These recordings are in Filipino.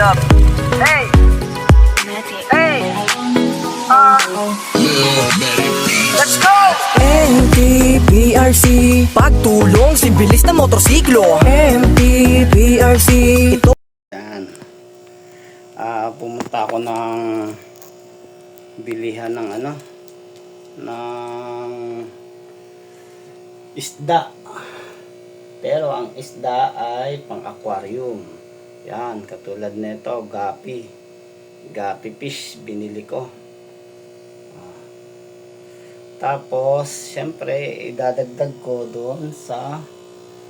up? Hey! Hey! Let's go! MTPRC, pagtulong si bilis na motorsiklo. MTPRC, ito. Yan. Pumunta ako ng bilihan ng ng isda. Pero ang isda ay pang-aquarium. Yan, katulad nito, gapi. Gapi fish binili ko. Tapos, syempre, idadagdag ko doon sa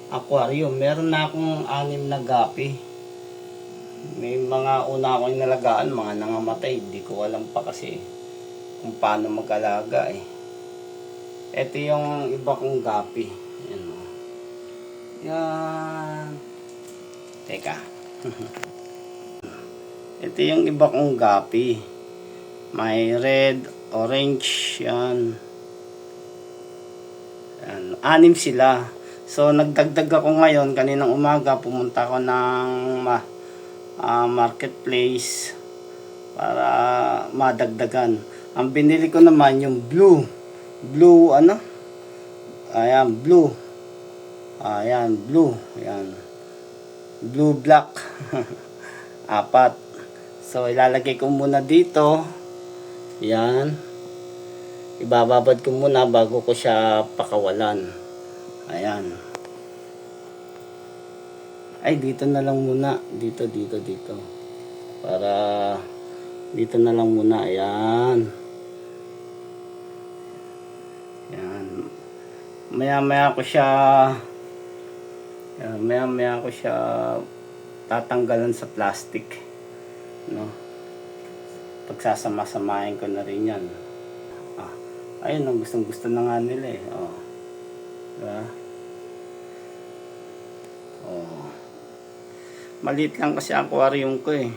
aquarium. Meron na akong 6 na gapi. May mga una akong inalagaan, mga nangamatay. Hindi ko alam pa kasi kung paano mag-alaga eh. Ito yung iba kong gapi. Yan o. Yan. Teka. Ito yung iba kong gapi. May red, orange, yan. Yan. 6 sila. So, nagdagdag ako ngayon. Kaninang umaga, pumunta ako ng marketplace para madagdagan. Ang binili ko naman yung blue. Blue, Ayan, blue. Ayan, blue. Ayan. Blue black. 4. So, ilalagay ko muna dito. Yan. Ibababad ko muna bago ko siya pakawalan. Ayan. Ay, dito na lang muna. Dito. Para dito na lang muna. Ayan. Ayan. Maya-maya ko siya tatanggalan sa plastic. No? Pagsasama-samahin ko na rin yan. Ayun, gustong-gusto na nga nila eh. Diba? Maliit lang kasi aquarium ko eh.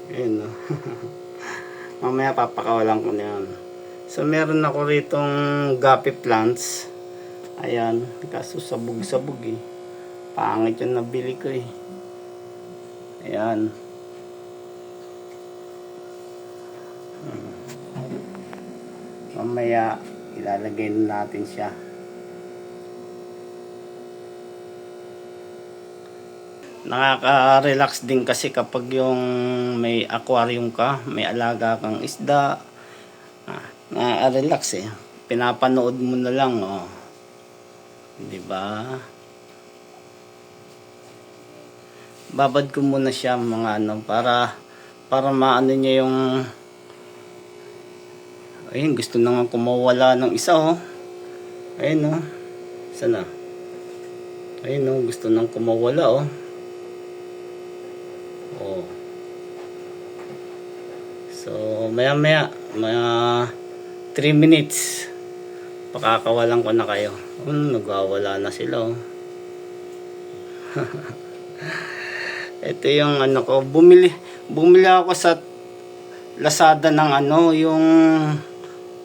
Ayun, no? Mamaya papakawalan ko na yan. So, meron ako ritong gapi plants. Ayan, kaso sabog-sabog eh. Pangit yung nabili ko eh. Ayan. Mamaya ilalagay na natin siya. Nakaka-relax din kasi kapag yung may aquarium ka, may alaga kang isda. Nakaka-relax eh. Pinapanood mo na lang, oh. 'Di ba? Babad ko muna siya mga para maano niya yung ayun, gusto na nga kumawala ng isa oh. Ayun oh. Sana. Ayun oh, gusto nang kumawala oh. Oh. So, maya mga 3 minutes pakakawalan ko na kayo. Nagwawala na sila oh. Ito yung ko, bumili ako sa Lazada ng yung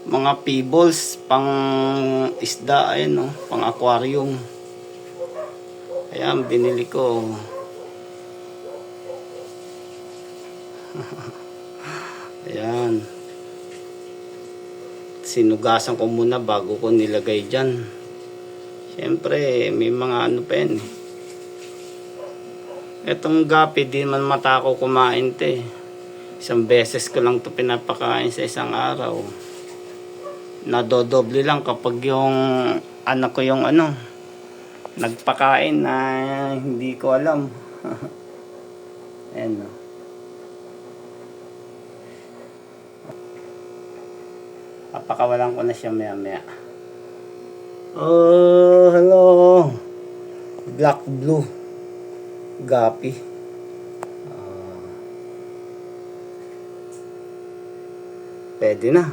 mga pebbles pang isda, ayun pang aquarium. Ayan, binili ko. Ayan. Sinugasan ko muna bago ko nilagay dyan. Siyempre, may mga pa yan eh. Itong gapi, di man matako kumain te. Isang beses ko lang to pinapakain sa isang araw. Nadodoble lang kapag yung anak ko yung nagpakain na hindi ko alam. Ayan no. Papakawalan ko na siya maya. Oh, hello. Black blue. Gapi. Pwede na.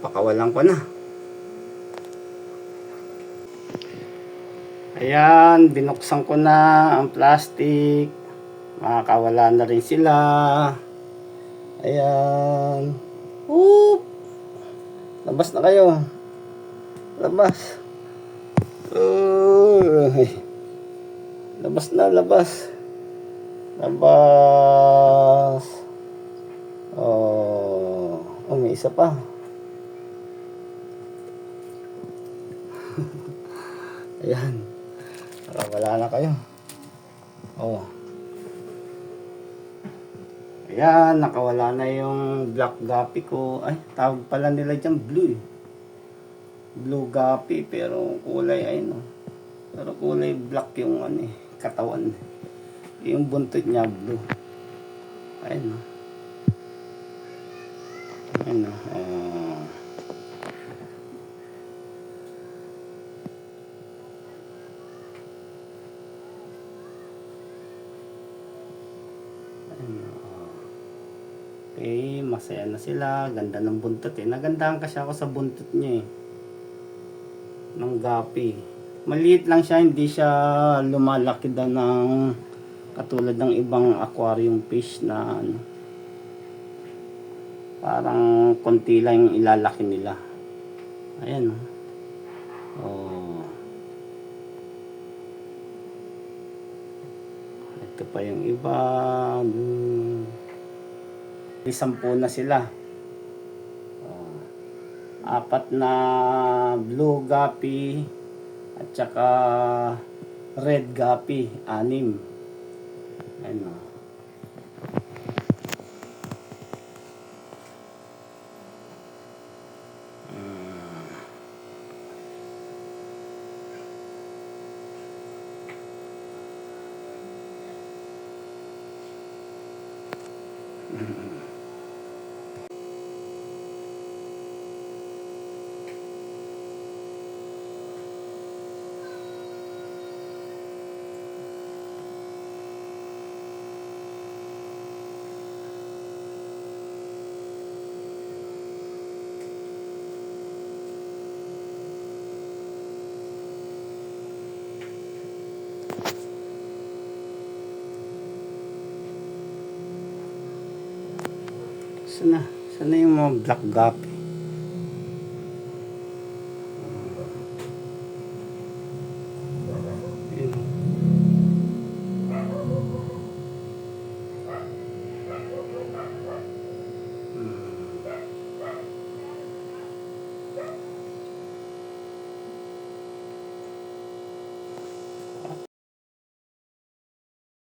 Pakawalan ko na. Ayan, binuksan ko na ang plastic. Makakawala na rin sila. Ayan. Whoop! Labas na kayo. Labas. Uy. Labas na, labas. Labas. Oh, may isa pa. Ayan. Wala na kayo. Oh. Ayan, nakawala na yung black guppy ko. Ay, tawag pala nila dyan blue eh. Blue guppy, pero kulay ay no. Pero kulay black yung ano eh, katawan. Yung buntot niya blue. Ayun no. Ayun no. Okay, masaya na sila. Ganda ng buntot eh. Nagandahan kasi ako sa buntot niya eh. Ng guppy. Maliit lang siya, hindi siya lumalaki daw ng katulad ng ibang aquarium fish na ano, parang konti lang yung ilalaki nila. Ayan oh. Ito pa yung iba. 10 na sila. 4 na blue guppy at saka red guppy, 6. Ayun o. Sana yung mga black guppy.